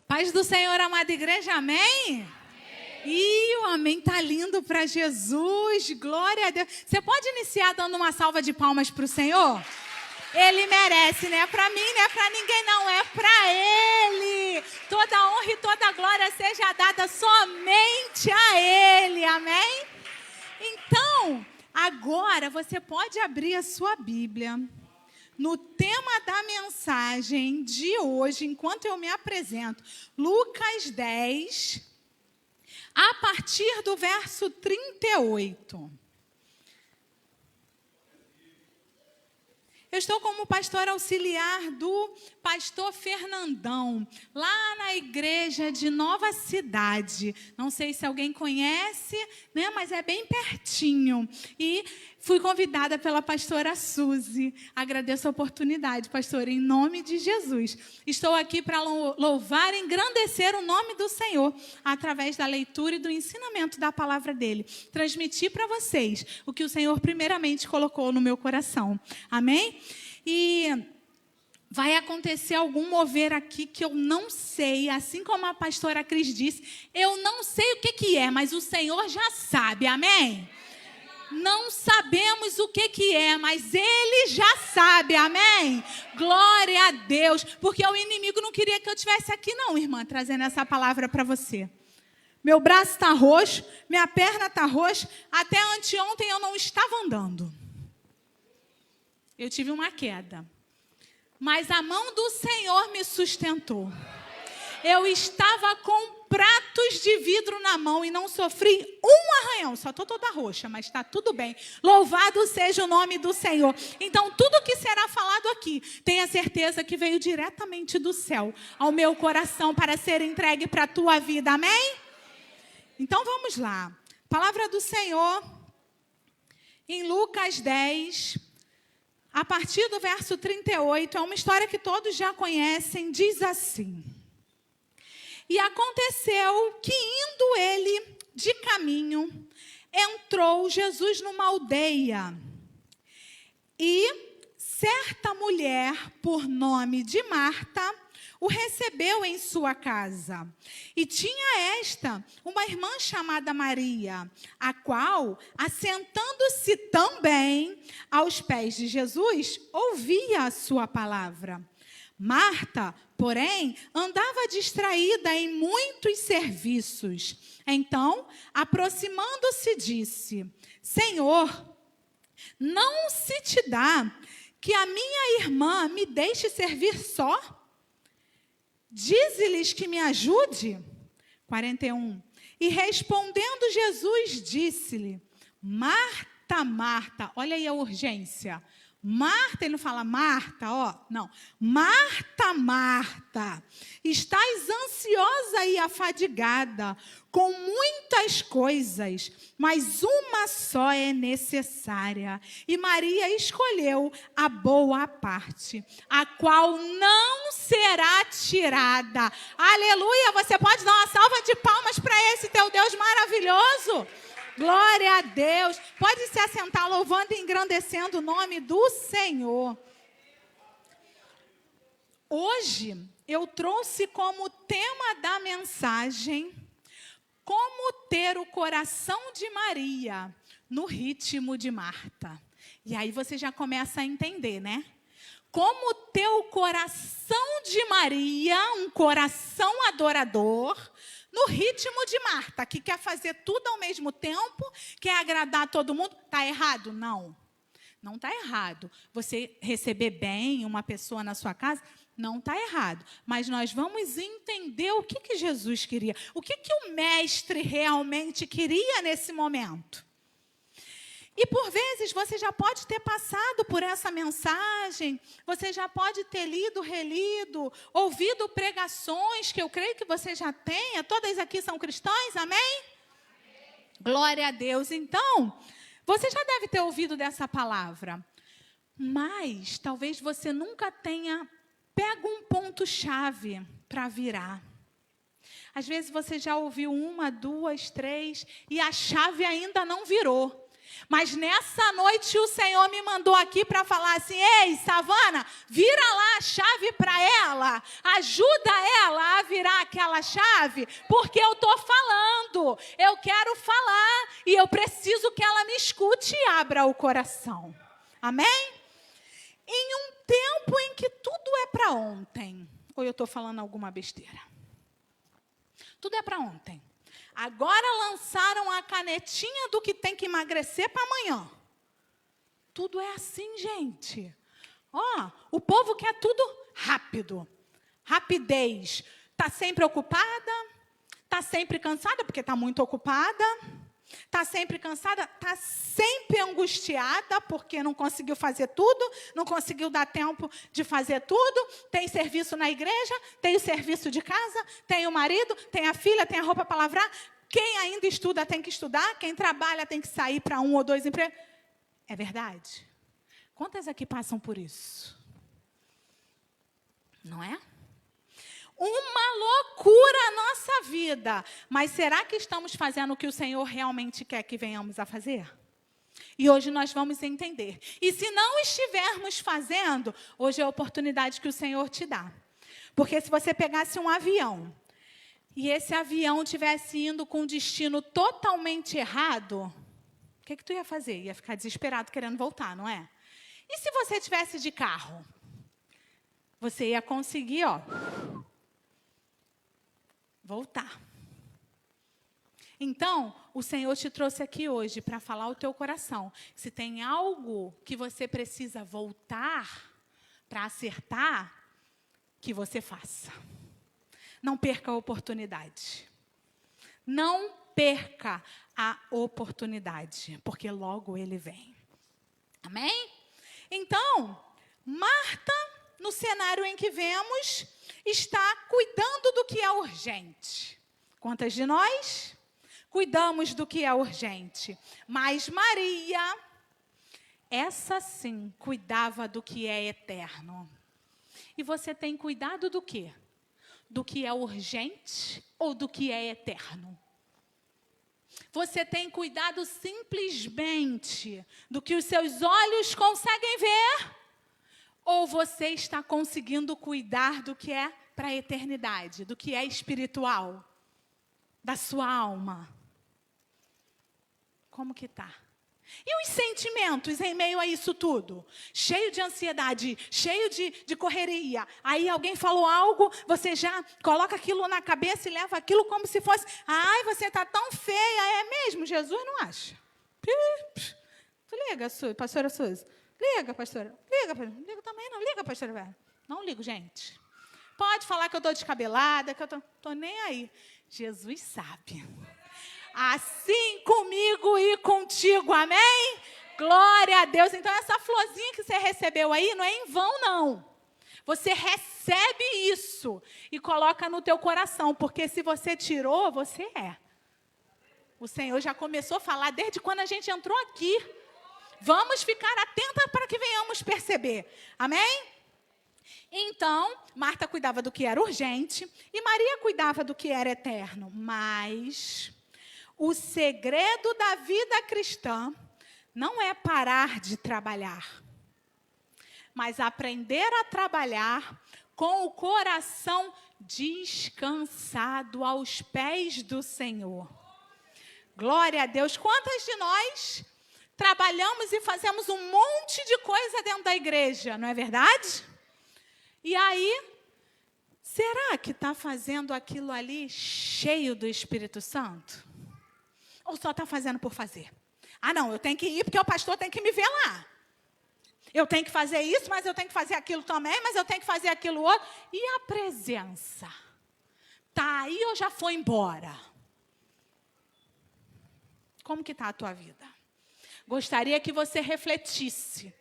Paz do Senhor, amada igreja, amém? Amém. E o amém tá lindo para Jesus, glória a Deus. Você pode iniciar dando uma salva de palmas para o Senhor? Ele merece, não é para mim, não é para ninguém, não, é para Ele. Toda honra e toda glória seja dada somente a Ele, amém? Então, agora você pode abrir a sua Bíblia. No tema da mensagem de hoje, enquanto eu me apresento, Lucas 10, a partir do verso 38. Eu estou como pastor auxiliar do pastor Fernandão, lá na igreja de Nova Cidade. Não sei se alguém conhece, né? Mas é bem pertinho. E fui convidada pela pastora Suzy. Agradeço a oportunidade, pastor, em nome de Jesus. Estou aqui para louvar e engrandecer o nome do Senhor, através da leitura e do ensinamento da palavra dele. Transmitir para vocês o que o Senhor primeiramente colocou no meu coração. Amém? E vai acontecer algum mover aqui que eu não sei, assim como a pastora Cris disse, eu não sei o que é, mas o Senhor já sabe, amém? Não sabemos o que é, mas Ele já sabe, amém? Glória a Deus, porque o inimigo não queria que eu estivesse aqui não, irmã, trazendo essa palavra para você. Meu braço está roxo, minha perna está roxa, até anteontem eu não estava andando. Eu tive uma queda, mas a mão do Senhor me sustentou. Eu estava com pratos de vidro na mão e não sofri um arranhão. Só estou toda roxa, mas está tudo bem. Louvado seja o nome do Senhor. Então, tudo que será falado aqui, tenha certeza que veio diretamente do céu ao meu coração para ser entregue para a tua vida. Amém? Então, vamos lá. Palavra do Senhor em Lucas 10... A partir do verso 38, é uma história que todos já conhecem, diz assim. E aconteceu que, indo ele de caminho, entrou Jesus numa aldeia. E certa mulher, por nome de Marta, o recebeu em sua casa. E tinha esta uma irmã chamada Maria, a qual, assentando-se também aos pés de Jesus, ouvia a sua palavra. Marta, porém, andava distraída em muitos serviços. Então, aproximando-se, disse: Senhor, não se te dá que a minha irmã me deixe servir só? Dize-lhes que me ajude. 41. E respondendo Jesus, disse-lhe: Marta, Marta, olha aí a urgência. Marta, ele não fala Marta, ó, não. Marta, Marta, estás ansiosa e afadigada com muitas coisas, mas uma só é necessária. E Maria escolheu a boa parte, a qual não será tirada. Aleluia! Você pode dar uma salva de palmas para esse teu Deus maravilhoso? Glória a Deus. Pode se assentar louvando e engrandecendo o nome do Senhor. Hoje eu trouxe como tema da mensagem como ter o coração de Maria no ritmo de Marta. E aí você já começa a entender, né? Como ter o coração de Maria, um coração adorador, no ritmo de Marta, que quer fazer tudo ao mesmo tempo, quer agradar todo mundo. Está errado? Não. Não está errado. Você receber bem uma pessoa na sua casa, não está errado. Mas nós vamos entender o que Jesus queria. O que o mestre realmente queria nesse momento. E por vezes você já pode ter passado por essa mensagem, você já pode ter lido, relido, ouvido pregações, que eu creio que você já tenha, todas aqui são cristãs, amém? Amém. Glória a Deus. Então, você já deve ter ouvido dessa palavra, mas talvez você nunca tenha pego um ponto-chave para virar. Às vezes você já ouviu 1, 2, 3 e a chave ainda não virou. Mas nessa noite o Senhor me mandou aqui para falar assim: ei, Savana, vira lá a chave para ela, ajuda ela a virar aquela chave, porque eu estou falando, eu quero falar e eu preciso que ela me escute e abra o coração. Amém? Em um tempo em que tudo é para ontem, ou eu estou falando alguma besteira? Tudo é para ontem. Agora lançaram a canetinha do que tem que emagrecer para amanhã. Tudo é assim, gente. O povo quer tudo rápido. Rapidez. Está sempre ocupada, está sempre cansada porque está muito ocupada, está sempre cansada, está sempre angustiada porque não conseguiu fazer tudo, não conseguiu dar tempo de fazer tudo. Tem serviço na igreja, tem o serviço de casa, tem o marido, tem a filha, tem a roupa para lavrar. Quem ainda estuda tem que estudar, quem trabalha tem que sair para 1 ou 2 empregos. É verdade? Quantas aqui passam por isso? Não é? Uma loucura a nossa vida. Mas será que estamos fazendo o que o Senhor realmente quer que venhamos a fazer? E hoje nós vamos entender. E se não estivermos fazendo, hoje é a oportunidade que o Senhor te dá. Porque se você pegasse um avião, e esse avião estivesse indo com um destino totalmente errado, o que tu ia fazer? Ia ficar desesperado querendo voltar, não é? E se você estivesse de carro? Você ia conseguir, voltar. Então, o Senhor te trouxe aqui hoje para falar ao teu coração. Se tem algo que você precisa voltar para acertar, que você faça. Não perca a oportunidade. Não perca a oportunidade, porque logo ele vem. Amém? Então, Marta, no cenário em que vemos, está cuidando do que é urgente. Quantas de nós cuidamos do que é urgente? Mas Maria, essa sim, cuidava do que é eterno. E você tem cuidado do quê? Do que é urgente ou do que é eterno? Você tem cuidado simplesmente do que os seus olhos conseguem ver? Ou você está conseguindo cuidar do que é para a eternidade, do que é espiritual, da sua alma? Como que está? E os sentimentos em meio a isso tudo? Cheio de ansiedade, cheio de correria. Aí alguém falou algo, você já coloca aquilo na cabeça e leva aquilo como se fosse: ai, você está tão feia, é mesmo? Jesus não acha. Tu liga, pastora Suzy? Liga, pastora. Liga também não. Liga, pastora Vera. Não ligo, gente. Pode falar que eu estou descabelada, que eu estou nem aí. Jesus sabe. Assim comigo e contigo, amém? Glória a Deus. Então, essa florzinha que você recebeu aí não é em vão, não. Você recebe isso e coloca no teu coração, porque se você tirou, você é. O Senhor já começou a falar desde quando a gente entrou aqui. Vamos ficar atentas para que venhamos perceber. Amém? Então, Marta cuidava do que era urgente e Maria cuidava do que era eterno. Mas o segredo da vida cristã não é parar de trabalhar, mas aprender a trabalhar com o coração descansado aos pés do Senhor. Glória a Deus. Quantas de nós trabalhamos e fazemos um monte de coisa dentro da igreja, não é verdade? E aí, será que está fazendo aquilo ali cheio do Espírito Santo? Ou só está fazendo por fazer? Ah, não, eu tenho que ir porque o pastor tem que me ver lá. Eu tenho que fazer isso, mas eu tenho que fazer aquilo também, mas eu tenho que fazer aquilo outro. E a presença? Está aí ou já foi embora? Como que está a tua vida? Gostaria que você refletisse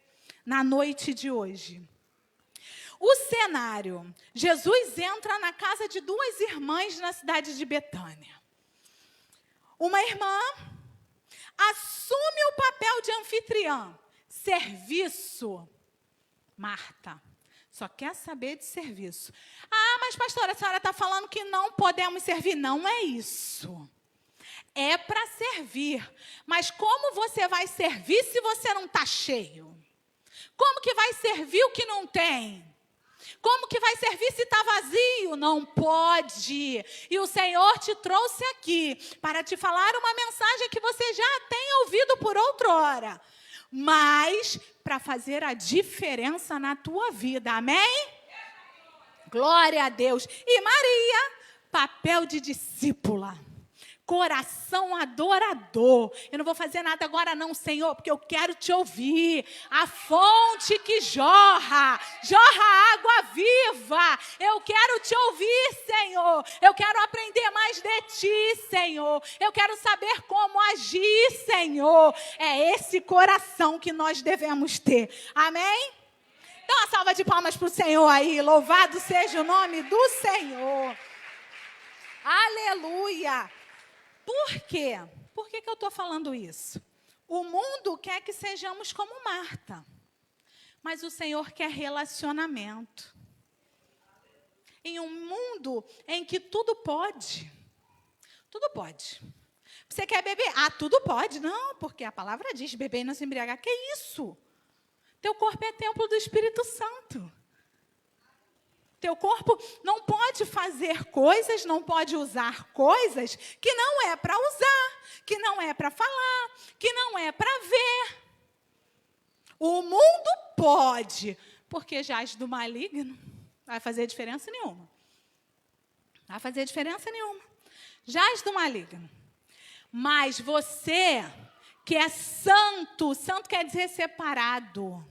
na noite de hoje. O cenário: Jesus entra na casa de 2 irmãs na cidade de Betânia. Uma irmã assume o papel de anfitriã. Serviço. Marta só quer saber de serviço. Ah, mas pastora, a senhora está falando que não podemos servir. Não é isso. É para servir. Mas como você vai servir se você não está cheio? Como que vai servir o que não tem? Como que vai servir se está vazio? Não pode. E o Senhor te trouxe aqui para te falar uma mensagem que você já tem ouvido por outrora, mas para fazer a diferença na tua vida. Amém? Glória a Deus. E Maria, papel de discípula. Coração adorador. Eu não vou fazer nada agora não, Senhor, porque eu quero te ouvir. A fonte que jorra água viva. Eu quero te ouvir, Senhor. Eu quero aprender mais de ti, Senhor. Eu quero saber como agir, Senhor. É esse coração que nós devemos ter. Amém? Dá uma salva de palmas para o Senhor aí. Louvado seja o nome do Senhor. Aleluia. Por quê? Por que eu estou falando isso? O mundo quer que sejamos como Marta, mas o Senhor quer relacionamento. Em um mundo em que tudo pode. Tudo pode. Você quer beber? Ah, tudo pode. Não, porque a palavra diz, beber e não se embriagar. Que isso? Teu corpo é templo do Espírito Santo. Teu corpo não pode fazer coisas, não pode usar coisas que não é para usar, que não é para falar, que não é para ver. O mundo pode, porque jaz do maligno. Não vai fazer diferença nenhuma. Não vai fazer diferença nenhuma. Jaz do maligno. Mas você que é santo, santo quer dizer separado.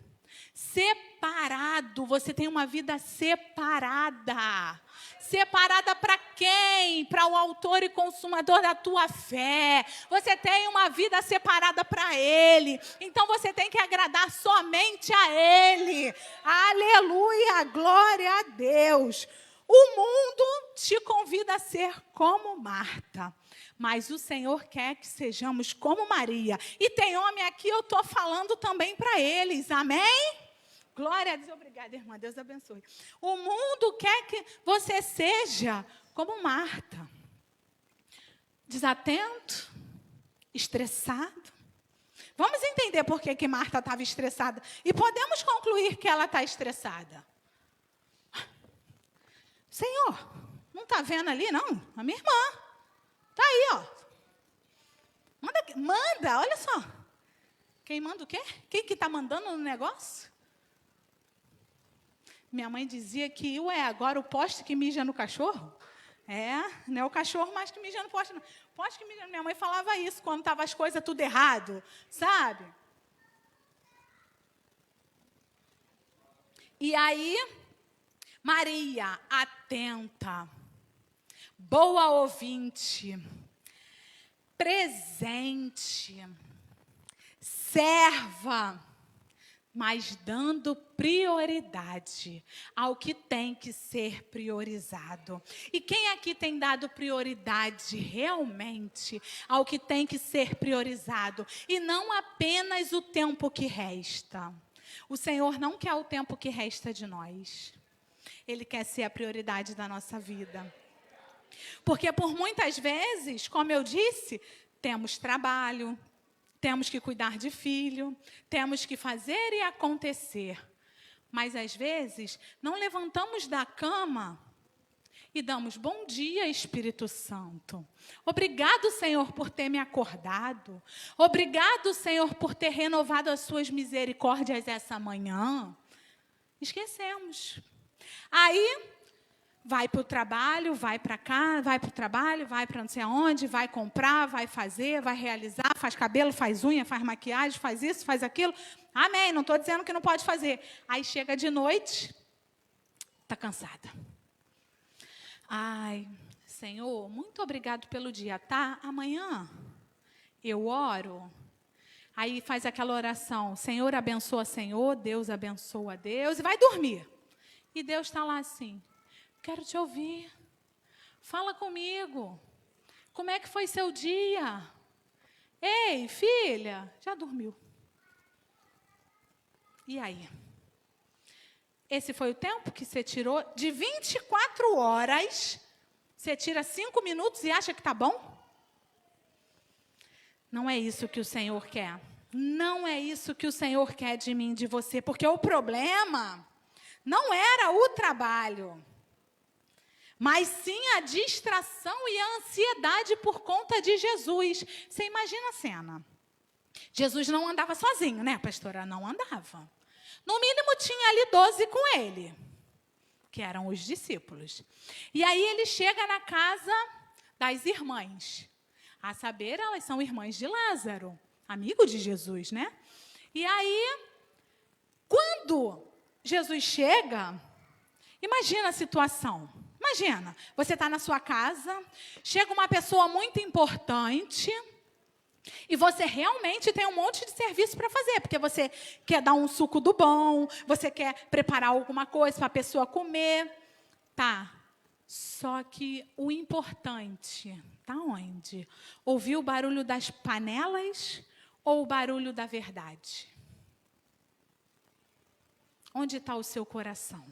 Separado, você tem uma vida separada. Separada para quem? Para o autor e consumador da tua fé. Você tem uma vida separada para Ele. Então você tem que agradar somente a Ele. Aleluia, glória a Deus. O mundo te convida a ser como Marta. Mas o Senhor quer que sejamos como Maria. E tem homem aqui, eu estou falando também para eles. Amém? Glória a Deus. Obrigada, irmã. Deus abençoe. O mundo quer que você seja como Marta. Desatento, estressado. Vamos entender por que Marta estava estressada. E podemos concluir que ela está estressada. Senhor, não está vendo ali, não? A minha irmã. Está aí, ó. Manda, olha só. Quem manda o quê? Quem que está mandando no negócio? Minha mãe dizia que, agora o poste que mija no cachorro? Não é o cachorro mais que mija no poste, não. Poste que mija. Minha mãe falava isso quando estavam as coisas tudo errado, sabe? E aí, Maria, atenta, boa ouvinte, presente, serva, mas dando prioridade ao que tem que ser priorizado. E quem aqui tem dado prioridade realmente ao que tem que ser priorizado? E não apenas o tempo que resta. O Senhor não quer o tempo que resta de nós. Ele quer ser a prioridade da nossa vida. Porque por muitas vezes, como eu disse, temos trabalho, temos que cuidar de filho, temos que fazer e acontecer. Mas, às vezes, não levantamos da cama e damos bom dia, Espírito Santo. Obrigado, Senhor, por ter me acordado. Obrigado, Senhor, por ter renovado as suas misericórdias essa manhã. Esquecemos. Aí, vai para o trabalho, vai para cá, vai para o trabalho, vai para não sei aonde, vai comprar, vai fazer, vai realizar, faz cabelo, faz unha, faz maquiagem, faz isso, faz aquilo. Amém, não estou dizendo que não pode fazer. Aí chega de noite, está cansada. Ai, Senhor, muito obrigado pelo dia, tá? Amanhã eu oro. Aí faz aquela oração, Senhor abençoa, Senhor, Deus abençoa, Deus, e vai dormir. E Deus está lá assim, quero te ouvir, fala comigo, como é que foi seu dia? Ei, filha, já dormiu. E aí? Esse foi o tempo que você tirou? De 24 horas, você tira 5 minutos e acha que está bom? Não é isso que o Senhor quer. Não é isso que o Senhor quer de mim, de você. Porque o problema não era o trabalho, mas sim a distração e a ansiedade por conta de Jesus. Você imagina a cena. Jesus não andava sozinho, né, pastora? Não andava. No mínimo tinha ali 12 com ele, que eram os discípulos. E aí ele chega na casa das irmãs. A saber, elas são irmãs de Lázaro, amigo de Jesus, né? E aí, quando Jesus chega, imagina a situação. Imagina, você está na sua casa, chega uma pessoa muito importante e você realmente tem um monte de serviço para fazer, porque você quer dar um suco do bom, você quer preparar alguma coisa para a pessoa comer. Tá, só que o importante está onde? Ouvir o barulho das panelas ou o barulho da verdade? Onde está o seu coração?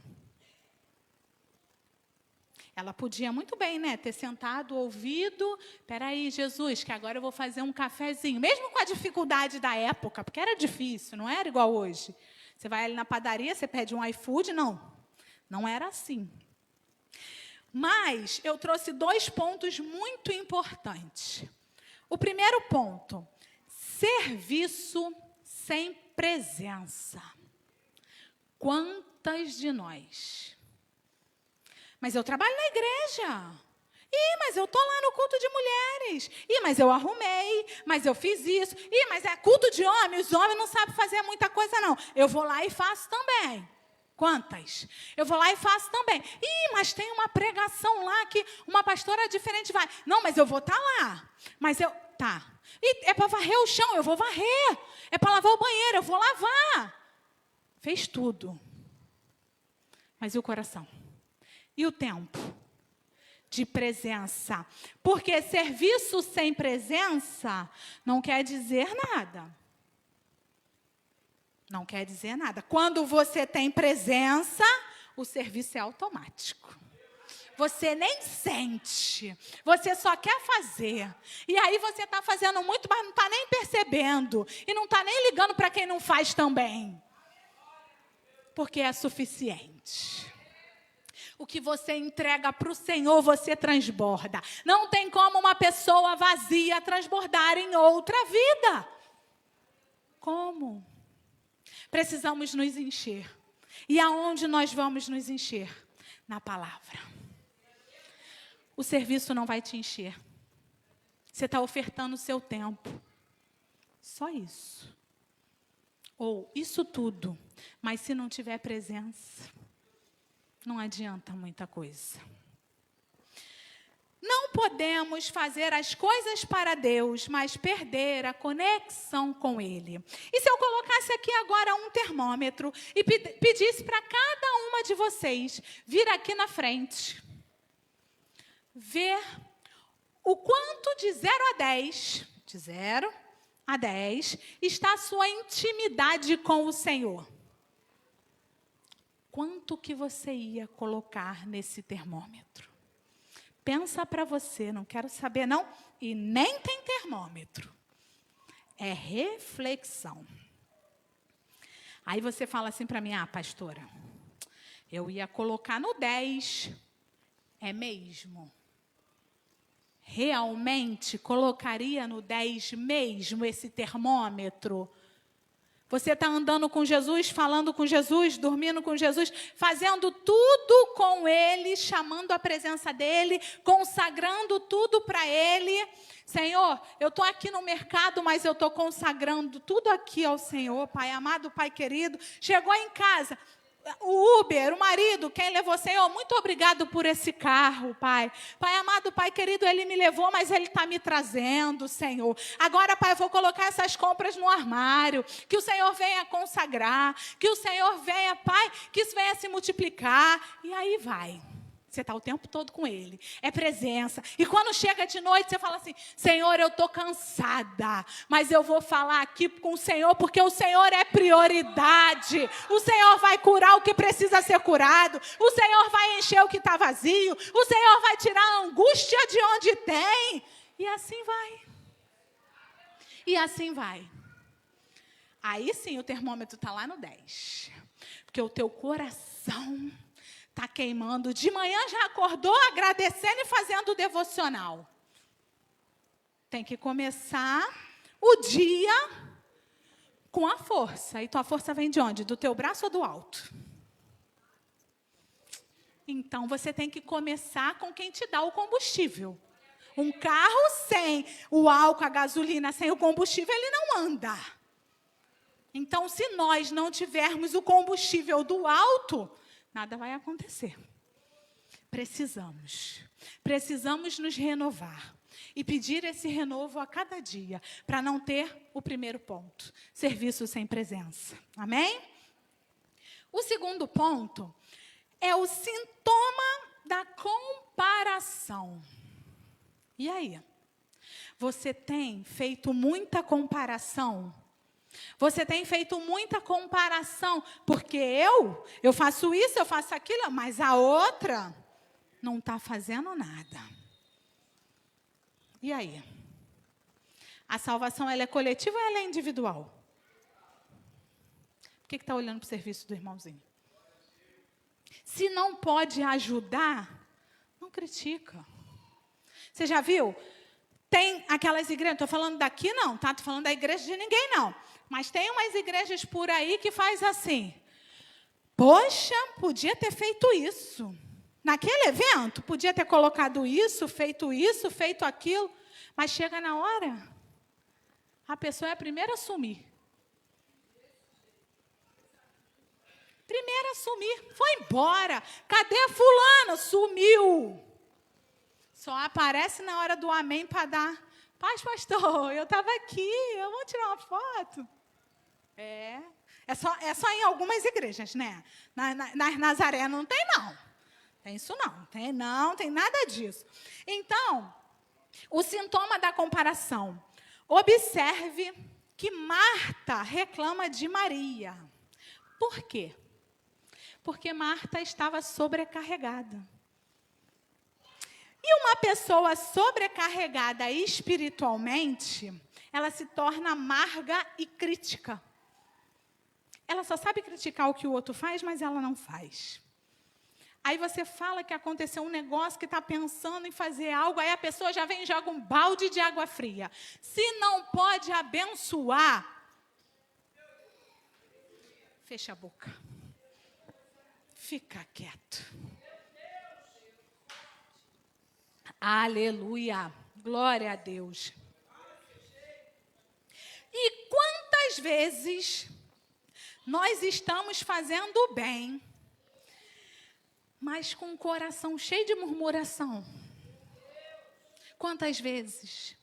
Ela podia muito bem, né, ter sentado, ouvido, peraí, Jesus, que agora eu vou fazer um cafezinho, mesmo com a dificuldade da época, porque era difícil, não era igual hoje. Você vai ali na padaria, você pede um iFood, não era assim. Mas eu trouxe 2 pontos muito importantes. O primeiro ponto, serviço sem presença. Quantas de nós? Mas eu trabalho na igreja. Mas eu estou lá no culto de mulheres. Mas eu arrumei. Mas eu fiz isso. Mas é culto de homens. Os homens não sabem fazer muita coisa, não. Eu vou lá e faço também. Quantas? Eu vou lá e faço também. Mas tem uma pregação lá que uma pastora diferente vai. Não, mas eu vou estar lá. Mas eu... Tá. É para varrer o chão, eu vou varrer. É para lavar o banheiro, eu vou lavar. Fez tudo. Mas e o coração? E o tempo de presença? Porque serviço sem presença não quer dizer nada. Não quer dizer nada. Quando você tem presença, o serviço é automático. Você nem sente. Você só quer fazer. E aí você está fazendo muito, mas não está nem percebendo. E não está nem ligando para quem não faz também. Porque é suficiente. O que você entrega para o Senhor, você transborda. Não tem como uma pessoa vazia transbordar em outra vida. Como? Precisamos nos encher. E aonde nós vamos nos encher? Na palavra. O serviço não vai te encher. Você está ofertando o seu tempo. Só isso. Ou isso tudo. Mas se não tiver presença, não adianta muita coisa. Não podemos fazer as coisas para Deus, mas perder a conexão com Ele. E se eu colocasse aqui agora um termômetro e pedisse para cada uma de vocês vir aqui na frente, ver o quanto de 0 a 10, de 0 a 10, está a sua intimidade com o Senhor. Quanto que você ia colocar nesse termômetro? Pensa para você, não quero saber não, e nem tem termômetro. É reflexão. Aí você fala assim para mim, pastora, eu ia colocar no 10, é mesmo? Realmente colocaria no 10 mesmo esse termômetro? Você está andando com Jesus, falando com Jesus, dormindo com Jesus, fazendo tudo com Ele, chamando a presença dEle, consagrando tudo para Ele. Senhor, eu estou aqui no mercado, mas eu estou consagrando tudo aqui ao Senhor, Pai amado, Pai querido. Chegou em casa, o Uber, o marido, quem levou, Senhor, muito obrigado por esse carro, Pai. Pai amado, Pai querido, Ele me levou, mas Ele está me trazendo, Senhor. Agora, Pai, eu vou colocar essas compras no armário, que o Senhor venha consagrar, que o Senhor venha, Pai, que isso venha se multiplicar, e aí vai. Você está o tempo todo com Ele. É presença. E quando chega de noite, você fala assim, Senhor, eu estou cansada, mas eu vou falar aqui com o Senhor, porque o Senhor é prioridade. O Senhor vai curar o que precisa ser curado. O Senhor vai encher o que está vazio. O Senhor vai tirar a angústia de onde tem. E assim vai. E assim vai. Aí sim o termômetro está lá no 10. Porque o teu coração está queimando. De manhã já acordou agradecendo e fazendo o devocional. Tem que começar o dia com a força. E tua força vem de onde? Do teu braço ou do alto? Então, você tem que começar com quem te dá o combustível. Um carro sem o álcool, a gasolina, sem o combustível, ele não anda. Então, se nós não tivermos o combustível do alto, nada vai acontecer. Precisamos nos renovar e pedir esse renovo a cada dia, para não ter o primeiro ponto, serviço sem presença. Amém? O segundo ponto é o sintoma da comparação. E aí? Você tem feito muita comparação? Você tem feito muita comparação, porque eu faço isso, eu faço aquilo, mas a outra não está fazendo nada. E aí? A salvação, ela é coletiva ou ela é individual? Por que está olhando para o serviço do irmãozinho? Se não pode ajudar, não critica. Você já viu? Tem aquelas igrejas, não estou falando daqui não, tá? Estou falando da igreja de ninguém não. Mas tem umas igrejas por aí que faz assim. Poxa, podia ter feito isso. Naquele evento, podia ter colocado isso, feito aquilo. Mas chega na hora, a pessoa é a primeira a sumir. Foi embora. Cadê fulano? Sumiu. Só aparece na hora do amém para dar. Paz, pastor, eu estava aqui, eu vou tirar uma foto. É só em algumas igrejas, né? Nas Nazaré não tem, não. Tem isso não, tem nada disso. Então, o sintoma da comparação. Observe que Marta reclama de Maria. Por quê? Porque Marta estava sobrecarregada. E uma pessoa sobrecarregada espiritualmente, ela se torna amarga e crítica. Ela só sabe criticar o que o outro faz, mas ela não faz. Aí você fala que aconteceu um negócio, que está pensando em fazer algo, aí a pessoa já vem e joga um balde de água fria. Se não pode abençoar, fecha a boca. Fica quieto. Aleluia. Glória a Deus. E quantas vezes nós estamos fazendo o bem, mas com o coração cheio de murmuração? Quantas vezes?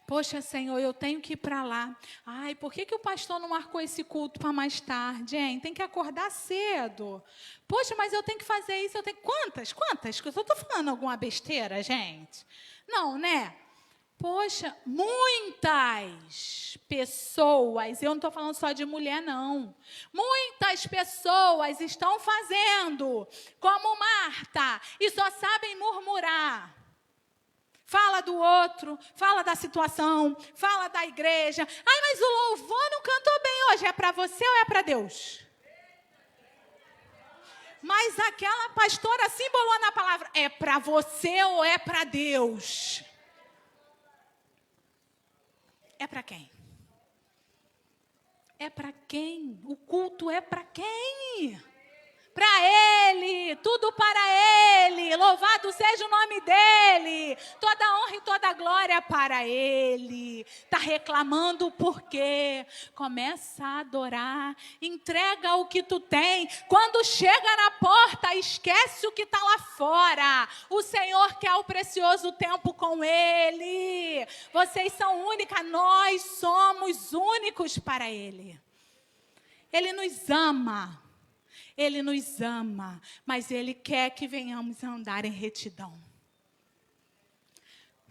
Poxa, Senhor, eu tenho que ir para lá. Ai, por que o pastor não marcou esse culto para mais tarde, hein? Tem que acordar cedo. Poxa, mas eu tenho que fazer isso, eu tenho... Quantas? Eu estou falando alguma besteira, gente? Não, né? Poxa, muitas pessoas, eu não estou falando só de mulher, não. Muitas pessoas estão fazendo como Marta e só sabem murmurar. Fala do outro, fala da situação, fala da igreja. Ai, mas o louvor não cantou bem hoje. É para você ou é para Deus? Mas aquela pastora simbolou na palavra. É para você ou é para Deus? É para quem? É para quem? O culto é para quem? Para Ele, tudo para Ele, louvado seja o nome dEle, toda honra e toda glória para Ele. Está reclamando por quê? Começa a adorar, entrega o que tu tem. Quando chega na porta, esquece o que está lá fora. O Senhor quer o precioso tempo com Ele. Vocês são únicas, nós somos únicos para Ele. Ele nos ama. Ele nos ama, mas Ele quer que venhamos a andar em retidão.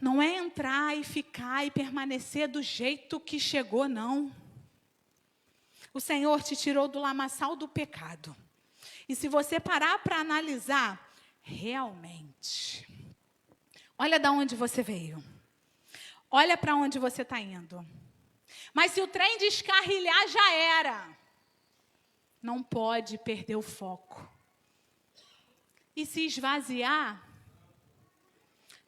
Não é entrar e ficar e permanecer do jeito que chegou, não. O Senhor te tirou do lamaçal do pecado. E se você parar para analisar, realmente, olha de onde você veio. olha para onde você está indo. Mas se o trem descarrilhar, já era. Não pode perder o foco. E se esvaziar,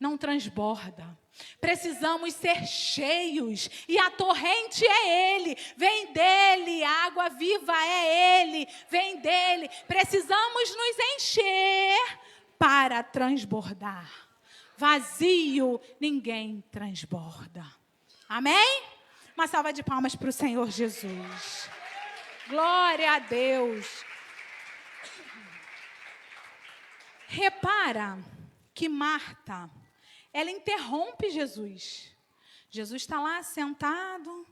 não transborda. Precisamos ser cheios. E a torrente é Ele. Vem dEle. A água viva é Ele. Vem dEle. Precisamos nos encher para transbordar. Vazio, ninguém transborda. Amém? Uma salva de palmas para o Senhor Jesus. Glória a Deus. Repara que Marta, ela interrompe Jesus. Jesus está lá sentado,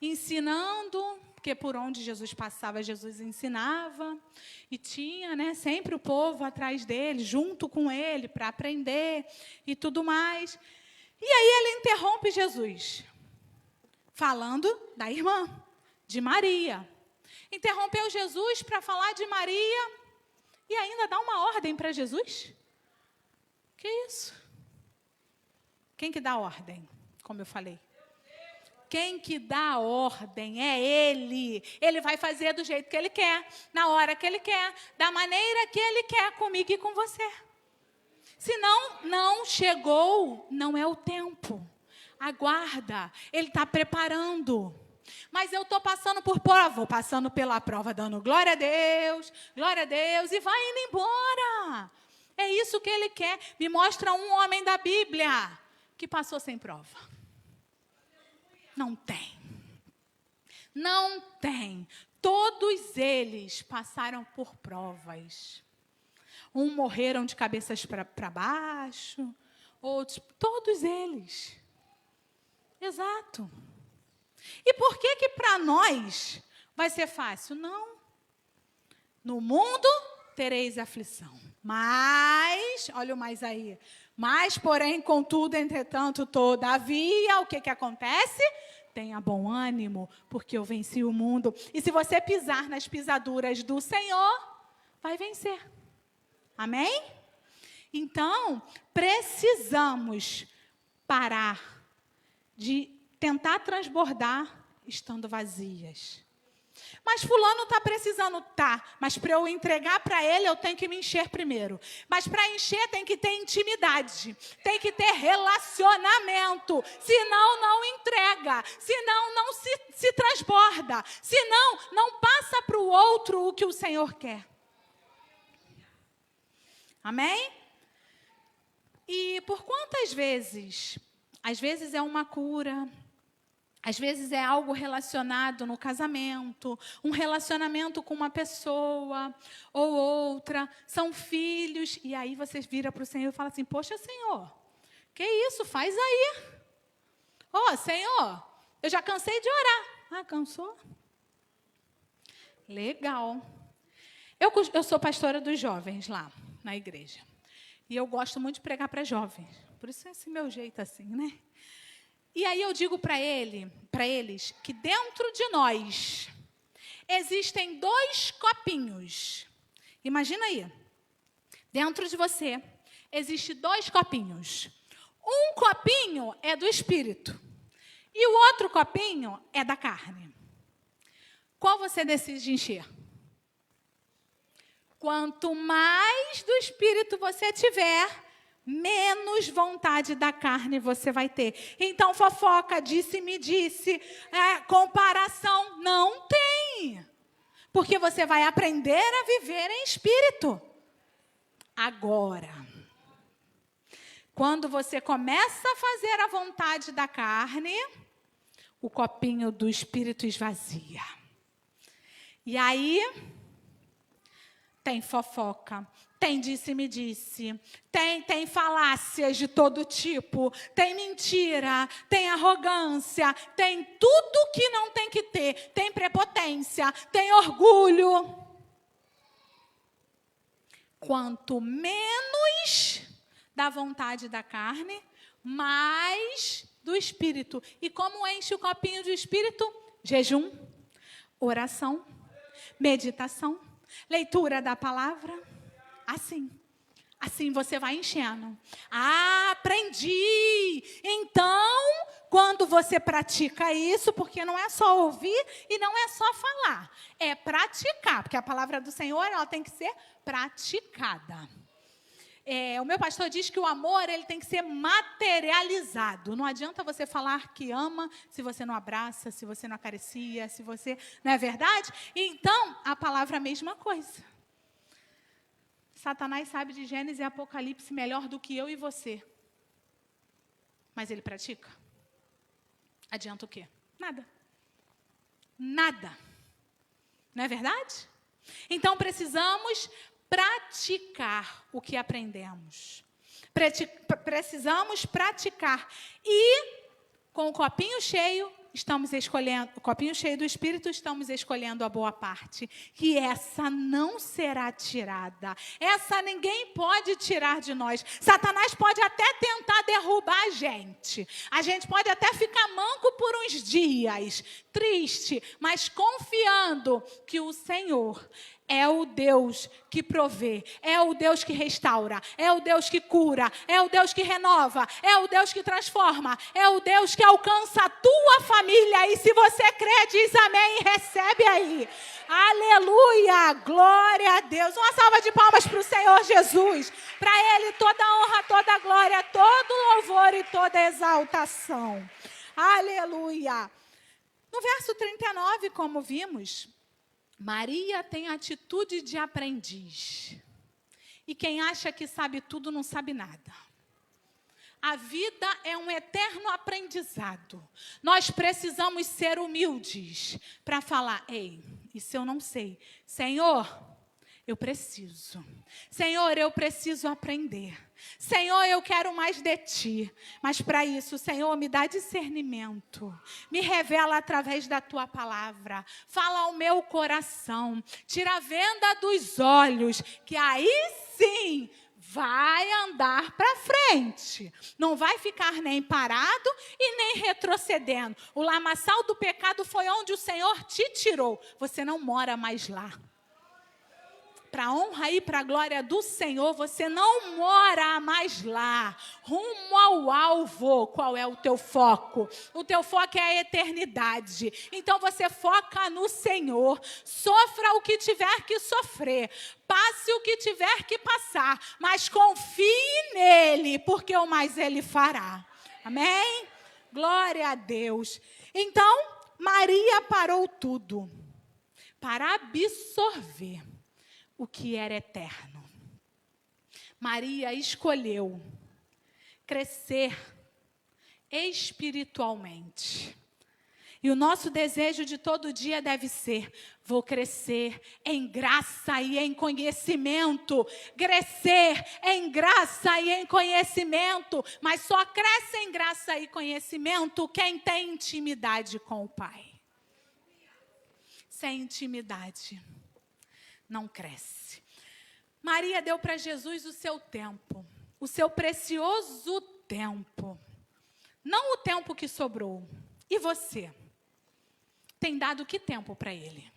ensinando, porque por onde Jesus passava, Jesus ensinava. E tinha, sempre o povo atrás dele, junto com ele, para aprender e tudo mais. E aí ela interrompe Jesus, falando da irmã, de Maria. Interrompeu Jesus para falar de Maria e ainda dá uma ordem para Jesus? Que isso? Quem que dá ordem? Como eu falei. Quem que dá a ordem é Ele. Ele vai fazer do jeito que Ele quer, na hora que Ele quer, da maneira que Ele quer comigo e com você. Se não chegou, não é o tempo. Aguarda, Ele está preparando. Mas eu estou passando por prova, vou passando pela prova, dando glória a Deus, e vai indo embora. É isso que Ele quer. Me mostra um homem da Bíblia que passou sem prova. Não tem. Não tem. Todos eles passaram por provas. Uns morreram de cabeças para baixo, outros, todos eles. Exato. E por que para nós vai ser fácil? Não. No mundo tereis aflição. Mas, olha o mais aí. Mas, porém, contudo, entretanto, todavia, o que acontece? Tenha bom ânimo, porque eu venci o mundo. E se você pisar nas pisaduras do Senhor, vai vencer. Amém? Então, precisamos parar de tentar transbordar estando vazias. Mas fulano está precisando, mas para eu entregar para ele, eu tenho que me encher primeiro. Mas para encher tem que ter intimidade, tem que ter relacionamento. Senão, não entrega. Senão, não se transborda. Senão, não passa para o outro o que o Senhor quer. Amém? E por quantas vezes? Às vezes é uma cura. Às vezes é algo relacionado no casamento, um relacionamento com uma pessoa ou outra, são filhos, e aí você vira para o Senhor e fala assim, poxa, Senhor, que isso, faz aí. Senhor, eu já cansei de orar. Cansou? Legal. Eu sou pastora dos jovens lá na igreja, e eu gosto muito de pregar para jovens, por isso é esse meu jeito assim, né? E aí eu digo para eles que dentro de nós existem 2 copinhos. Imagina aí, dentro de você existem 2 copinhos. Um copinho é do espírito e o outro copinho é da carne. Qual você decide encher? Quanto mais do espírito você tiver, menos vontade da carne você vai ter. Então, fofoca, disse-me disse, comparação, não tem. Porque você vai aprender a viver em espírito. Agora, quando você começa a fazer a vontade da carne, o copinho do espírito esvazia. E aí, tem fofoca, tem disse-me disse, tem falácias de todo tipo, tem mentira, tem arrogância, tem tudo que não tem que ter, tem prepotência, tem orgulho. Quanto menos da vontade da carne, mais do espírito. E como enche o copinho de espírito? Jejum, oração, meditação, leitura da palavra. Assim você vai enchendo. Aprendi. Então, Quando você pratica isso, porque não é só ouvir e não é só falar, é praticar, porque a palavra do Senhor ela tem que ser praticada. O meu pastor diz que o amor ele tem que ser materializado. Não adianta você falar que ama se você não abraça, se você não acaricia, se você... Não é verdade? Então, a palavra é a mesma coisa. Satanás sabe de Gênesis e Apocalipse melhor do que eu e você. Mas ele pratica? Adianta o quê? Nada. Nada. Não é verdade? Então, precisamos praticar o que aprendemos. Precisamos praticar. E, com o copinho cheio, estamos escolhendo, o copinho cheio do Espírito, estamos escolhendo a boa parte. Que essa não será tirada. Essa ninguém pode tirar de nós. Satanás pode até tentar derrubar a gente. A gente pode até ficar manco por uns dias, triste, mas confiando que o Senhor é o Deus que provê, é o Deus que restaura, é o Deus que cura, é o Deus que renova, é o Deus que transforma, é o Deus que alcança a tua família. E se você crê, diz amém e recebe aí. Aleluia, glória a Deus. Uma salva de palmas para o Senhor Jesus. Para Ele toda a honra, toda a glória, todo o louvor e toda a exaltação. Aleluia. No verso 39, como vimos, Maria tem atitude de aprendiz. E quem acha que sabe tudo não sabe nada. A vida é um eterno aprendizado. Nós precisamos ser humildes para falar, ei, isso eu não sei. Senhor, eu preciso. Senhor, eu preciso aprender. Senhor, eu quero mais de Ti. Mas para isso, Senhor, me dá discernimento. Me revela através da Tua palavra. Fala ao meu coração. Tira a venda dos olhos. Que aí sim vai andar para frente. Não vai ficar nem parado e nem retrocedendo. O lamaçal do pecado foi onde o Senhor te tirou. Você não mora mais lá. Para a honra e para a glória do Senhor, você não mora mais lá. Rumo ao alvo, qual é o teu foco? O teu foco é a eternidade. Então você foca no Senhor. Sofra o que tiver que sofrer. Passe o que tiver que passar. Mas confie nele, porque o mais ele fará. Amém? Glória a Deus. Então, Maria parou tudo para absorver o que era eterno. Maria escolheu crescer espiritualmente. E o nosso desejo de todo dia deve ser: vou crescer em graça e em conhecimento. Crescer em graça e em conhecimento. Mas só cresce em graça e conhecimento quem tem intimidade com o Pai. Sem intimidade não cresce. Maria deu para Jesus o seu tempo, o seu precioso tempo, não o tempo que sobrou. E você? Tem dado que tempo para Ele?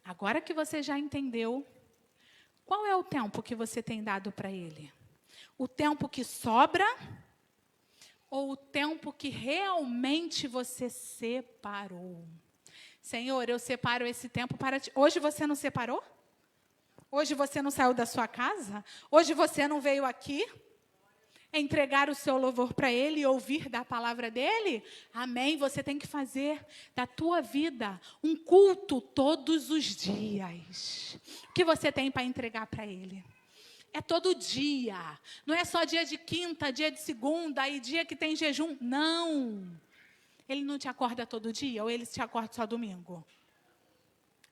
Agora que você já entendeu, qual é o tempo que você tem dado para Ele? O tempo que sobra ou o tempo que realmente você separou? Senhor, eu separo esse tempo para Ti. Hoje você não separou? Hoje você não saiu da sua casa? Hoje você não veio aqui entregar o seu louvor para Ele e ouvir da palavra dEle? Amém. Você tem que fazer da tua vida um culto todos os dias. O que você tem para entregar para Ele? É todo dia. Não é só dia de quinta, dia de segunda e dia que tem jejum. Não. Ele não te acorda todo dia ou Ele te acorda só domingo?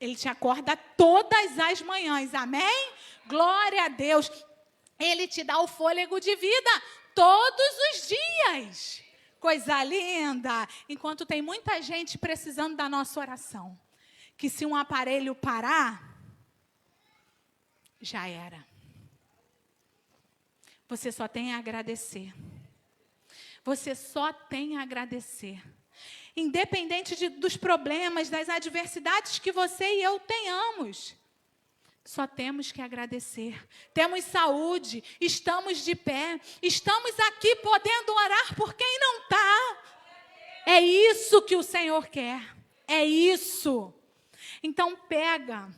Ele te acorda todas as manhãs, amém? Glória a Deus. Ele te dá o fôlego de vida todos os dias. Coisa linda. Enquanto tem muita gente precisando da nossa oração. Que se um aparelho parar, já era. Você só tem a agradecer. Você só tem a agradecer. Independente dos problemas, das adversidades que você e eu tenhamos. Só temos que agradecer. Temos saúde, estamos de pé, estamos aqui podendo orar por quem não está. É isso que o Senhor quer. É isso. Então pega,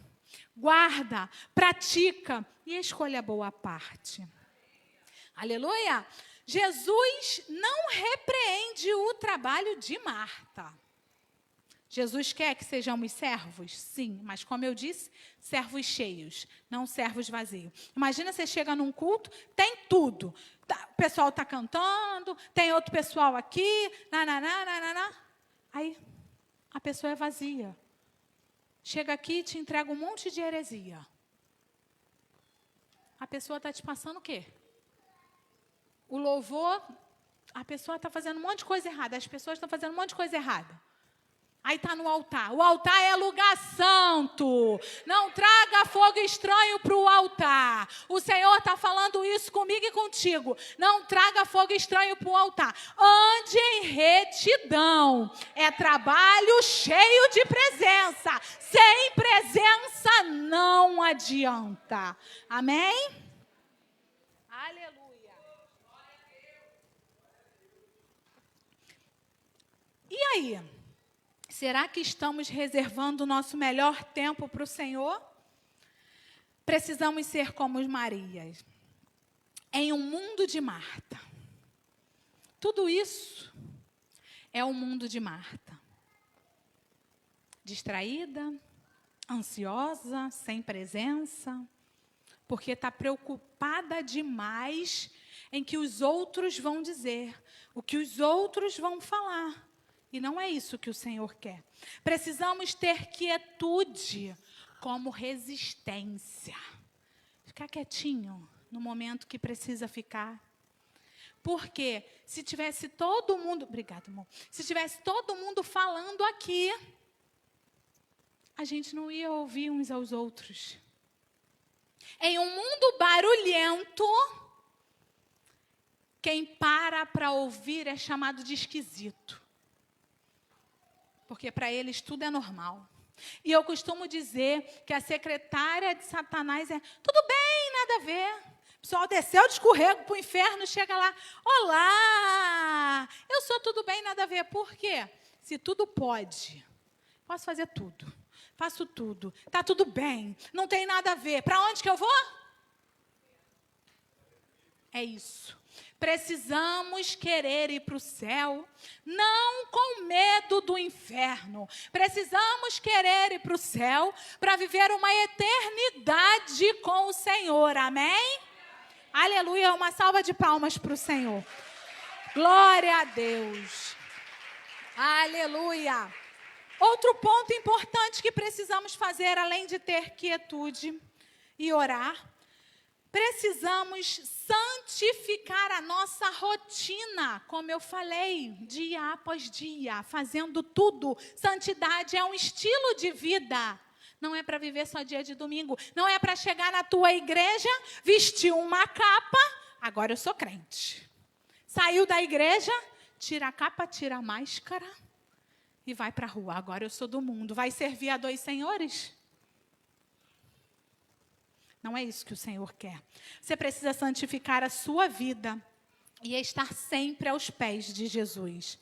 guarda, pratica e escolha a boa parte. Aleluia! Jesus não repreende o trabalho de Marta. Jesus quer que sejamos servos? Sim, mas como eu disse, servos cheios, não servos vazios. Imagina você chega num culto, tem tudo. O pessoal está cantando, tem outro pessoal aqui, nananá. Aí a pessoa é vazia. Chega aqui e te entrega um monte de heresia. A pessoa está te passando o quê? O louvor, a pessoa está fazendo um monte de coisa errada. As pessoas estão fazendo um monte de coisa errada. Aí está no altar. O altar é lugar santo. Não traga fogo estranho para o altar. O Senhor está falando isso comigo e contigo. Não traga fogo estranho para o altar. Ande em retidão. É trabalho cheio de presença. Sem presença não adianta. Amém? Aleluia. E aí? Será que estamos reservando o nosso melhor tempo para o Senhor? Precisamos ser como os Marias, em um mundo de Marta. Tudo isso é o mundo de Marta. Distraída, ansiosa, sem presença, porque está preocupada demais em que os outros vão dizer, o que os outros vão falar. E não é isso que o Senhor quer. Precisamos ter quietude como resistência. Ficar quietinho no momento que precisa ficar. Porque se tivesse todo mundo... Obrigada, amor. Se tivesse todo mundo falando aqui, a gente não ia ouvir uns aos outros. Em um mundo barulhento, quem para ouvir é chamado de esquisito. Porque para eles tudo é normal. E eu costumo dizer que a secretária de Satanás é tudo bem, nada a ver. O pessoal desceu de escorrego para o inferno, chega lá, olá, eu sou tudo bem, nada a ver. Por quê? Se tudo pode, posso fazer tudo, faço tudo, está tudo bem, não tem nada a ver. Para onde que eu vou? É isso. Precisamos querer ir para o céu, não com medo do inferno. Precisamos querer ir para o céu para viver uma eternidade com o Senhor. Amém? Aleluia, uma salva de palmas para o Senhor. Glória a Deus. Aleluia. Outro ponto importante que precisamos fazer, além de ter quietude e orar, precisamos santificar a nossa rotina, como eu falei, dia após dia, fazendo tudo. Santidade é um estilo de vida. Não é para viver só dia de domingo. Não é para chegar na tua igreja, vestir uma capa, agora eu sou crente. Saiu da igreja, tira a capa, tira a máscara e vai para a rua. Agora eu sou do mundo. Vai servir a dois senhores? Não é isso que o Senhor quer. Você precisa santificar a sua vida e estar sempre aos pés de Jesus.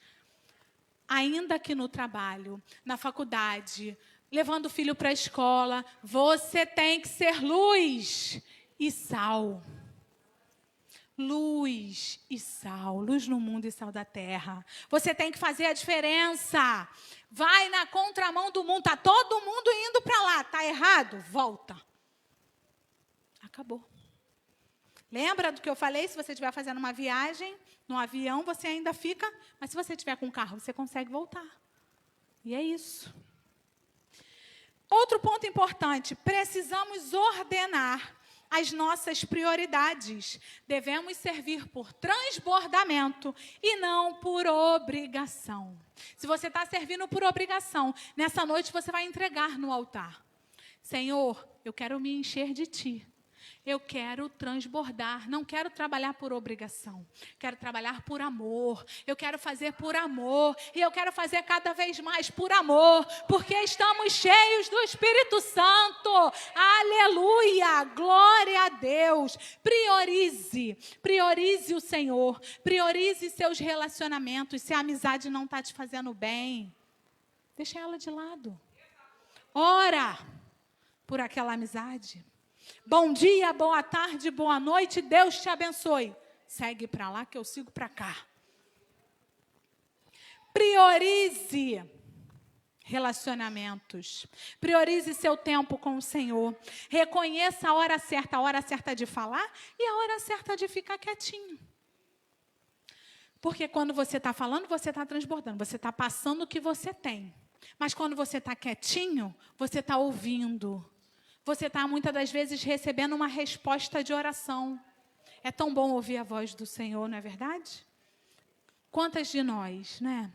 Ainda que no trabalho, na faculdade, levando o filho para a escola, você tem que ser luz e sal. Luz e sal, luz no mundo e sal da terra. Você tem que fazer a diferença. Vai na contramão do mundo, está todo mundo indo para lá, está errado? Volta. Acabou. Lembra do que eu falei? Se você estiver fazendo uma viagem, no avião, você ainda fica, mas se você estiver com um carro, você consegue voltar. E é isso. Outro ponto importante, precisamos ordenar as nossas prioridades. Devemos servir por transbordamento e não por obrigação. Se você está servindo por obrigação, nessa noite você vai entregar no altar. Senhor, eu quero me encher de Ti. Eu quero transbordar, não quero trabalhar por obrigação. Quero trabalhar por amor. Eu quero fazer por amor. E eu quero fazer cada vez mais por amor. Porque estamos cheios do Espírito Santo. Aleluia! Glória a Deus. Priorize. Priorize o Senhor. Priorize seus relacionamentos. Se a amizade não está te fazendo bem, deixa ela de lado. Ora por aquela amizade. Bom dia, boa tarde, boa noite, Deus te abençoe. Segue para lá que eu sigo para cá. Priorize relacionamentos. Priorize seu tempo com o Senhor. Reconheça a hora certa de falar e a hora certa de ficar quietinho. Porque quando você está falando, você está transbordando, você está passando o que você tem. Mas quando você está quietinho, você está ouvindo. Você está, muitas das vezes, recebendo uma resposta de oração. É tão bom ouvir a voz do Senhor, não é verdade? Quantas de nós, né?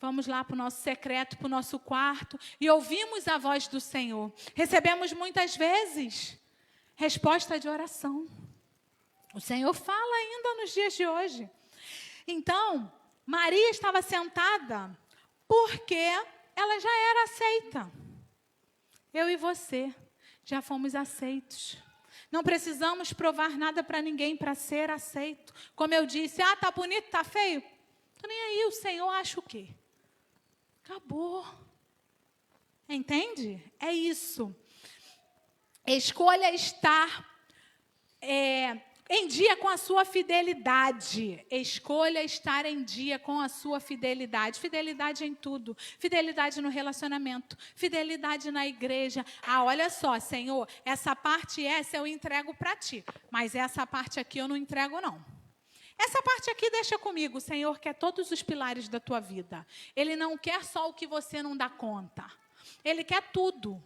Vamos lá para o nosso secreto, para o nosso quarto, e ouvimos a voz do Senhor. Recebemos, muitas vezes, resposta de oração. O Senhor fala ainda nos dias de hoje. Então, Maria estava sentada porque ela já era aceita. Eu e você já fomos aceitos. Não precisamos provar nada para ninguém para ser aceito. Como eu disse, tá bonito, tá feio? Tô nem aí, o Senhor acha o quê? Acabou. Entende? É isso. Escolha estar em dia com a sua fidelidade. Escolha estar em dia com a sua fidelidade. Fidelidade em tudo. Fidelidade no relacionamento. Fidelidade na igreja. Olha só, Senhor, essa parte eu entrego para ti. Mas essa parte aqui eu não entrego, não. Essa parte aqui deixa comigo. O Senhor quer todos os pilares da tua vida. Ele não quer só o que você não dá conta. Ele quer tudo.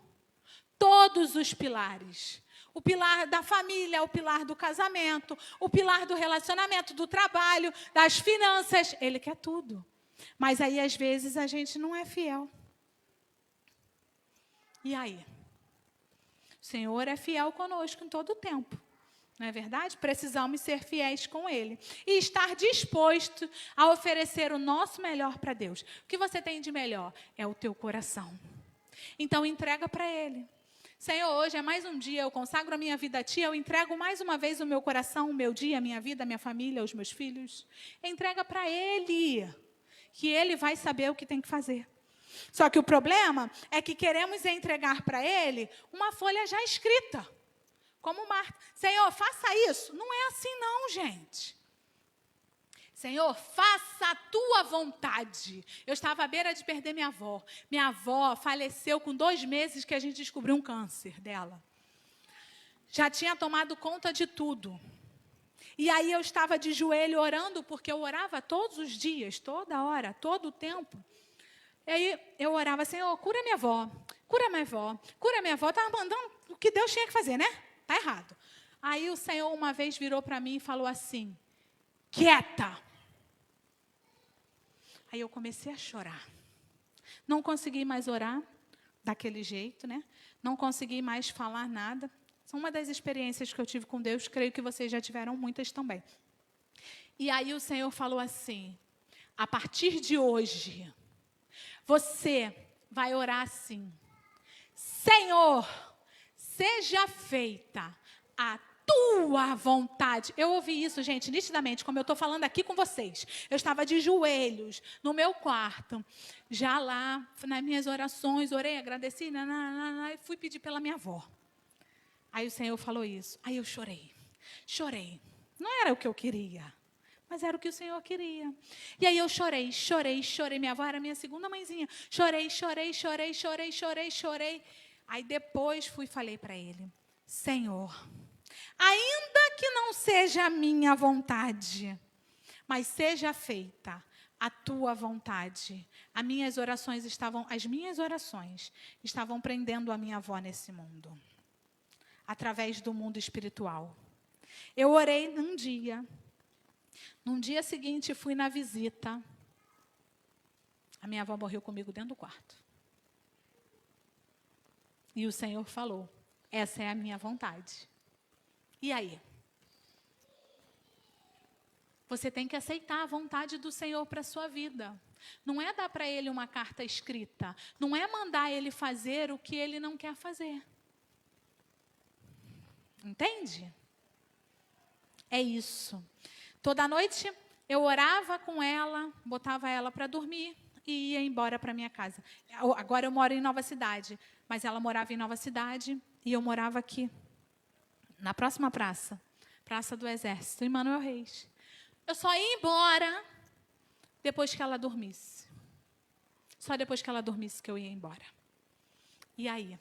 Todos os pilares. O pilar da família, o pilar do casamento, o pilar do relacionamento, do trabalho, das finanças. Ele quer tudo. Mas aí, às vezes, a gente não é fiel. E aí? O Senhor é fiel conosco em todo o tempo. Não é verdade? Precisamos ser fiéis com Ele. E estar disposto a oferecer o nosso melhor para Deus. O que você tem de melhor? É o teu coração. Então, entrega para Ele. Senhor, hoje é mais um dia, eu consagro a minha vida a Ti, eu entrego mais uma vez o meu coração, o meu dia, a minha vida, a minha família, os meus filhos. Entrega para Ele, que Ele vai saber o que tem que fazer. Só que o problema é que queremos entregar para Ele uma folha já escrita, como Marta. Senhor, faça isso. Não é assim não, gente. Senhor, faça a tua vontade. Eu estava à beira de perder minha avó. Minha avó faleceu com 2 meses que a gente descobriu um câncer dela. Já tinha tomado conta de tudo. E aí eu estava de joelho orando, porque eu orava todos os dias, toda hora, todo o tempo. E aí eu orava, Senhor, cura minha avó, cura minha avó, cura minha avó. Estava mandando o que Deus tinha que fazer, né? Está errado. Aí o Senhor uma vez virou para mim e falou assim, quieta. Aí eu comecei a chorar. Não consegui mais orar daquele jeito, né? Não consegui mais falar nada. São uma das experiências que eu tive com Deus, creio que vocês já tiveram muitas também. E aí o Senhor falou assim, a partir de hoje, você vai orar assim, Senhor, seja feita a tua vontade. Eu ouvi isso, gente, nitidamente, como eu estou falando aqui com vocês. Eu estava de joelhos no meu quarto, já lá, nas minhas orações, orei, agradeci, e fui pedir pela minha avó. Aí o Senhor falou isso. Aí eu chorei. Não era o que eu queria, mas era o que o Senhor queria. E aí eu chorei. Minha avó era minha segunda mãezinha. Chorei. Aí depois falei para Ele, Senhor, ainda que não seja a minha vontade, mas seja feita a tua vontade. As minhas orações estavam prendendo a minha avó nesse mundo, através do mundo espiritual. Eu orei num dia. Num dia seguinte, fui na visita. A minha avó morreu comigo dentro do quarto. E o Senhor falou, essa é a minha vontade. E aí? Você tem que aceitar a vontade do Senhor para a sua vida. Não é dar para Ele uma carta escrita. Não é mandar Ele fazer o que Ele não quer fazer. Entende? É isso. Toda noite eu orava com ela, botava ela para dormir e ia embora para minha casa. Agora eu moro em Nova Cidade, mas ela morava em Nova Cidade e eu morava aqui, na próxima praça, Praça do Exército, em Manoel Reis. Eu só ia embora depois que ela dormisse. Só depois que ela dormisse que eu ia embora. E aí?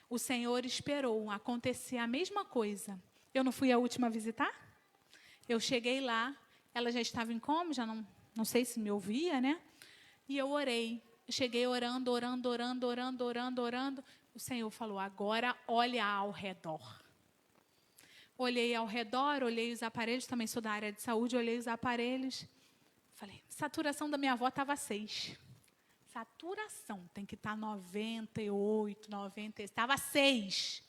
O Senhor esperou acontecer a mesma coisa. Eu não fui a última a visitar? Eu cheguei lá, ela já estava em coma, já não sei se me ouvia, né? E eu orei. Eu cheguei orando. O Senhor falou, agora olha ao redor. Olhei ao redor, olhei os aparelhos, também sou da área de saúde, olhei os aparelhos. Falei, saturação da minha avó estava 6. Saturação, tem que estar 98, 90, estava 6.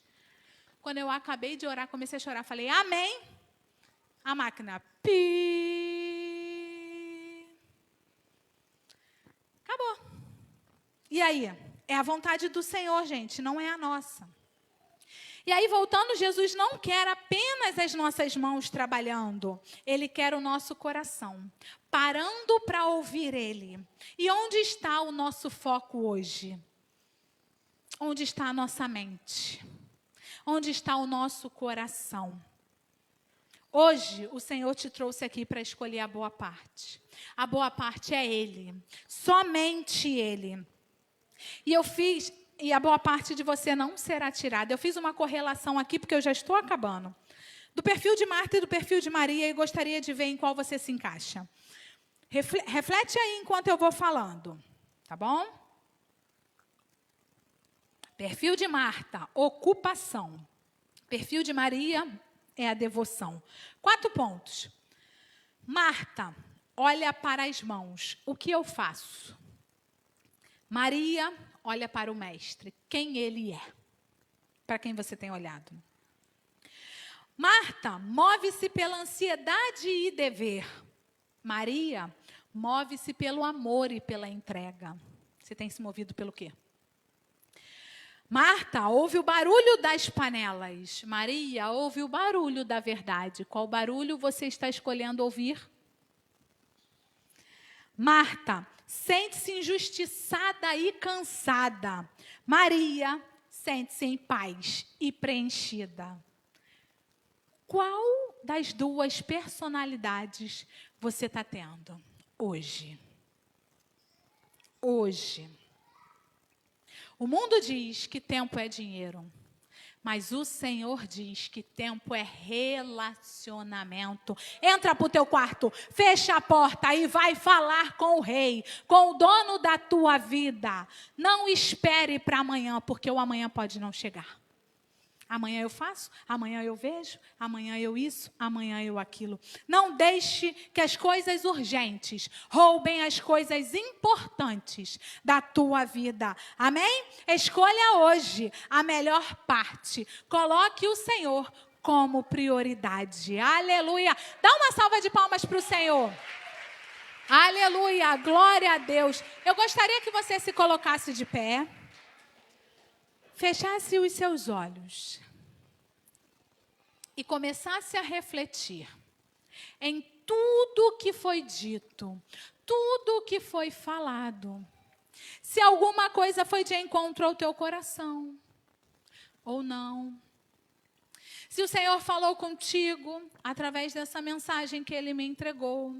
Quando eu acabei de orar, comecei a chorar, falei, amém. A máquina, pi. Acabou. E aí? É a vontade do Senhor, gente, não é a nossa. E aí, voltando, Jesus não quer apenas as nossas mãos trabalhando. Ele quer o nosso coração, parando para ouvir Ele. E onde está o nosso foco hoje? Onde está a nossa mente? Onde está o nosso coração? Hoje, o Senhor te trouxe aqui para escolher a boa parte. A boa parte é Ele. Somente Ele. E a boa parte de você não será tirada. Eu fiz uma correlação aqui, porque eu já estou acabando. Do perfil de Marta e do perfil de Maria, e gostaria de ver em qual você se encaixa. Reflete aí enquanto eu vou falando, tá bom? Perfil de Marta, ocupação. Perfil de Maria é a devoção. 4 pontos. Marta, olha para as mãos. O que eu faço? Maria, olha para o mestre, quem ele é. Para quem você tem olhado. Marta, move-se pela ansiedade e dever. Maria, move-se pelo amor e pela entrega. Você tem se movido pelo quê? Marta, ouve o barulho das panelas. Maria, ouve o barulho da verdade. Qual barulho você está escolhendo ouvir? Marta, sente-se injustiçada e cansada. Maria, sente-se em paz e preenchida. Qual das 2 personalidades você está tendo hoje? Hoje. O mundo diz que tempo é dinheiro. Mas o Senhor diz que tempo é relacionamento. Entra para o teu quarto, fecha a porta e vai falar com o rei, com o dono da tua vida. Não espere para amanhã, porque o amanhã pode não chegar. Amanhã eu faço, amanhã eu vejo, amanhã eu isso, amanhã eu aquilo. Não deixe que as coisas urgentes roubem as coisas importantes da tua vida. Amém? Escolha hoje a melhor parte. Coloque o Senhor como prioridade. Aleluia. Dá uma salva de palmas para o Senhor. Aleluia. Glória a Deus. Eu gostaria que você se colocasse de pé. Fechasse os seus olhos e começasse a refletir em tudo que foi dito, tudo que foi falado. Se alguma coisa foi de encontro ao teu coração ou não. Se o Senhor falou contigo através dessa mensagem que Ele me entregou,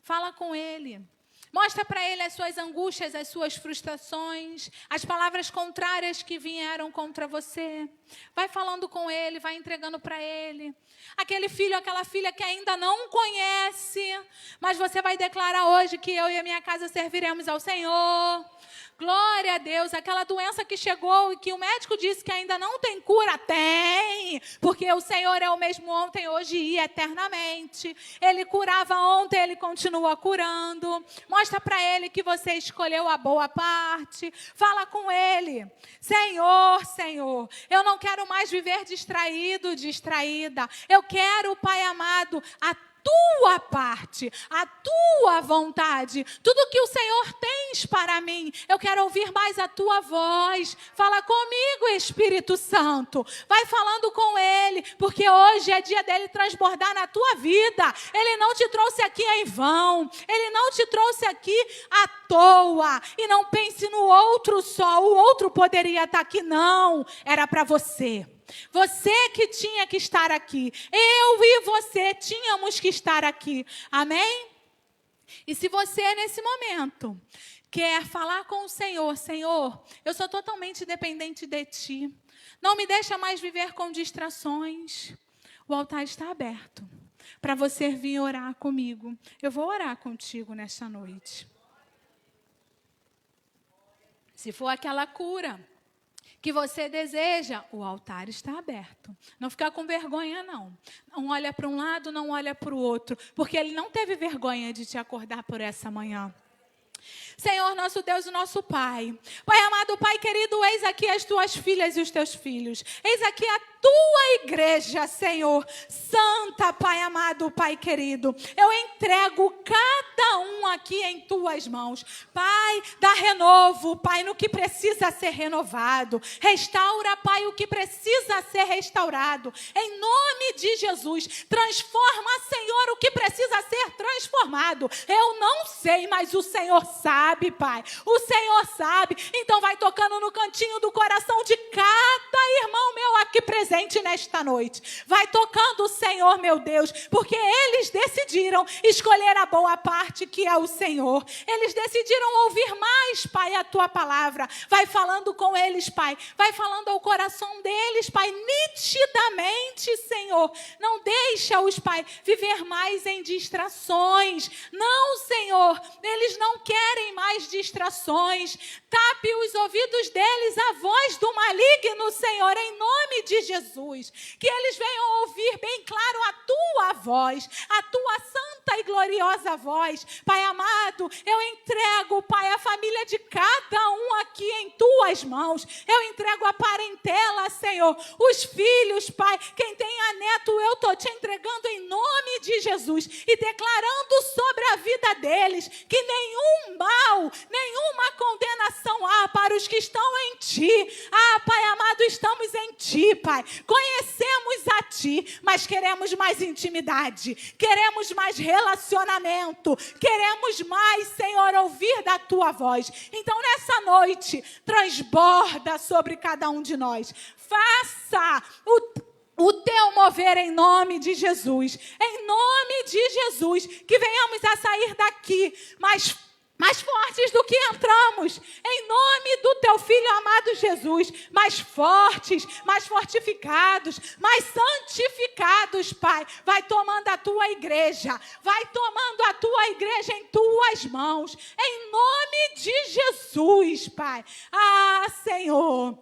fala com Ele. Mostra para Ele as suas angústias, as suas frustrações, as palavras contrárias que vieram contra você. Vai falando com Ele, vai entregando para Ele. Aquele filho, aquela filha que ainda não conhece, mas você vai declarar hoje que eu e a minha casa serviremos ao Senhor. Glória a Deus, aquela doença que chegou e que o médico disse que ainda não tem cura, tem, porque o Senhor é o mesmo ontem, hoje e eternamente. Ele curava ontem, Ele continua curando. Mostra Mostra para Ele que você escolheu a boa parte. Fala com Ele. Senhor, Senhor, eu não quero mais viver distraído, distraída. Eu quero, Pai amado, a tua parte, a tua vontade, tudo que o Senhor tens para mim. Eu quero ouvir mais a tua voz. Fala comigo, Espírito Santo. Vai falando com Ele, porque hoje é dia dele transbordar na tua vida. Ele não te trouxe aqui em vão. Ele não te trouxe aqui à toa. E não pense no outro só. O outro poderia estar aqui. Não, era para você. Você que tinha que estar aqui. Eu e você tínhamos que estar aqui. Amém? E se você, nesse momento, quer falar com o Senhor: Senhor, eu sou totalmente dependente de Ti. Não me deixa mais viver com distrações. O altar está aberto para você vir orar comigo. Eu vou orar contigo nesta noite. Se for aquela cura que você deseja, o altar está aberto. Não fica com vergonha, não. Não olha para um lado, não olha para o outro, porque Ele não teve vergonha de te acordar por essa manhã. Senhor, nosso Deus e nosso Pai. Pai amado, Pai querido, eis aqui as tuas filhas e os teus filhos. Eis aqui a tua igreja, Senhor. Santa, Pai amado, Pai querido. Eu entrego cada um aqui em tuas mãos. Pai, dá renovo, Pai, no que precisa ser renovado. Restaura, Pai, o que precisa ser restaurado. Em nome de Jesus. Transforma, Senhor, o que precisa ser transformado. Eu não sei, mas o Senhor sabe, Pai. O Senhor sabe. Então vai tocando no cantinho do coração de cada irmão meu aqui presente nesta noite. Vai tocando, Senhor, meu Deus, porque eles decidiram escolher a boa parte, que é o Senhor. Eles decidiram ouvir mais, Pai, a tua palavra. Vai falando com eles, Pai. Vai falando ao coração deles, Pai, nitidamente, Senhor. Não deixa-os, Pai, viver mais em distrações. Não, Senhor, eles não querem mais distrações. Tape os ouvidos deles a voz do maligno, Senhor, em nome de Jesus. Que eles venham ouvir bem claro a tua voz, a tua santa e gloriosa voz. Pai amado, eu entrego, Pai, a família de cada um aqui em tuas mãos. Eu entrego a parentela, Senhor, os filhos, Pai. Quem tem a neto, eu estou te entregando em nome de Jesus e declarando sobre a vida deles que nenhum mal, nenhuma condenação há para os que estão em Ti. Ah, Pai amado, estamos em Ti, Pai. Conhecemos a Ti, mas queremos mais intimidade, queremos mais relacionamento, queremos mais, Senhor, ouvir da Tua voz. Então, nessa noite, transborda sobre cada um de nós. Faça o teu mover em nome de Jesus. Em nome de Jesus, que venhamos a sair daqui mais fortes do que entramos, em nome do teu Filho amado Jesus, mais fortes, mais fortificados, mais santificados, Pai. Vai tomando a tua igreja, vai tomando a tua igreja em tuas mãos, em nome de Jesus, Pai. Ah, Senhor.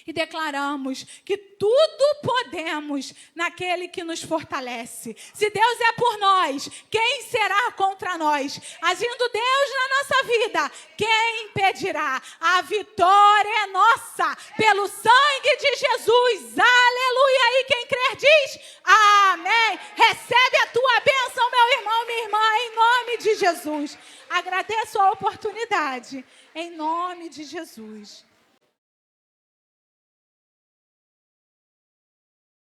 E declaramos que tudo podemos naquele que nos fortalece. Se Deus é por nós, quem será contra nós? Agindo Deus na nossa vida, quem impedirá? A vitória é nossa, pelo sangue de Jesus. Aleluia! E quem crer diz, amém. Recebe a tua bênção, meu irmão, minha irmã, em nome de Jesus. Agradeço a oportunidade, em nome de Jesus.